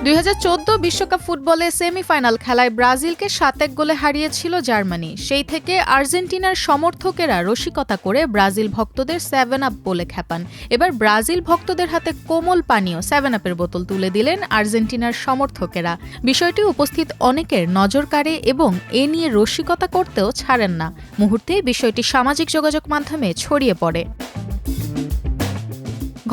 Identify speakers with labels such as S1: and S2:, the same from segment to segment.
S1: 2014 বিশ্বকাপ ফুটবলে সেমিফাইনাল খেলায় ব্রাজিলকে 7-1 গোলে হারিয়েছিল জার্মানি। সেই থেকে আর্জেন্টিনার সমর্থকেরা রসিকতা করে ব্রাজিল ভক্তদের 7 আপ বলে খেপান। এবার ব্রাজিল ভক্তদের হাতে কোমল পানীয় 7 আপের বোতল তুলে দিলেন আর্জেন্টিনার সমর্থকেরা। বিষয়টি উপস্থিত অনেকের নজর কাড়ে এবং এ নিয়ে রসিকতা করতেও ছাড়েন না। মুহূর্তেই বিষয়টি সামাজিক যোগাযোগ মাধ্যমে ছড়িয়ে পড়ে।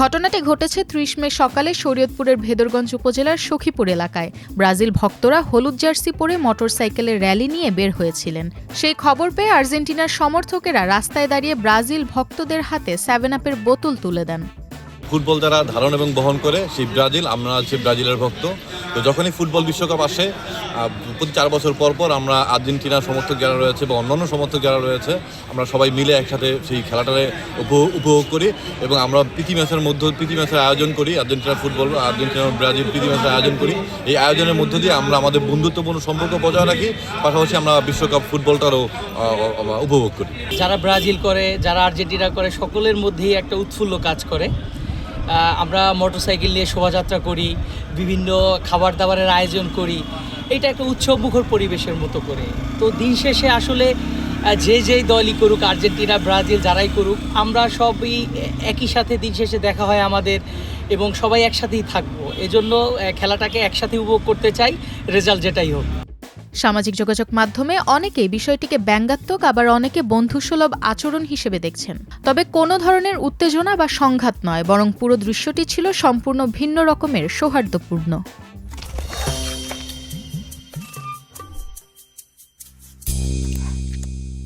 S1: ঘটনাটি ঘটেছে 30 মে সকালে শরীয়তপুরের ভেদরগঞ্জ উপজেলার সখীপুর এলাকায়। ব্রাজিল ভক্তরা হলুদ জার্সি পরে মোটরসাইকেলের র্যালি নিয়ে বের হয়েছিলেন। সেই খবর পেয়ে আর্জেন্টিনার সমর্থকেরা রাস্তায় দাঁড়িয়ে ব্রাজিল ভক্তদের হাতে 7 আপের বোতল তুলে দেন।
S2: ফুটবল যারা ধারণ এবং বহন করে সেই ব্রাজিল, আমরা হচ্ছে ব্রাজিলের ভক্ত। তো যখনই ফুটবল বিশ্বকাপ আসে প্রতি 4 বছর পর পর আমরা আর্জেন্টিনার সমর্থক যারা রয়েছে বা অন্যান্য সমর্থক যারা রয়েছে আমরা সবাই মিলে একসাথে সেই খেলাটারে উপভোগ করি এবং আমরা প্রীতি ম্যাচের আয়োজন করি। আর্জেন্টিনা ব্রাজিল প্রীতি ম্যাচের আয়োজন করি। এই আয়োজনের মধ্য দিয়ে আমরা আমাদের বন্ধুত্বপূর্ণ সম্পর্ক বজায় রাখি, পাশাপাশি আমরা বিশ্বকাপ ফুটবলটারও উপভোগ করি।
S3: যারা ব্রাজিল করে, যারা আর্জেন্টিনা করে, সকলের মধ্যেই একটা উৎফুল্ল কাজ করে। আমরা মোটরসাইকেল নিয়ে শোভাযাত্রা করি, বিভিন্ন খাবার দাবারের আয়োজন করি। এটা একটা উৎসবমুখর পরিবেশের মতো করে। তো দিন শেষে আসলে যেই দলই করুক, আর্জেন্টিনা ব্রাজিল যারাই করুক, আমরা সবই একই সাথে দিন শেষে দেখা হয় আমাদের এবং সবাই একসাথেই থাকবো। এজন্য খেলাটাকে একসাথে উপভোগ করতে চাই, রেজাল্ট যেটাই হোক।
S1: সামাজিক যোগাযোগ মাধ্যমে অনেকেই বিষয়টিকে ব্যঙ্গাত্মক, আবার অনেকে বন্ধুসুলভ আচরণ হিসেবে দেখছেন। তবে কোনো ধরনের উত্তেজনা বা সংঘাত নয়, বরং পুরো দৃশ্যটি ছিল সম্পূর্ণ ভিন্ন রকমের সৌহার্দ্যপূর্ণ।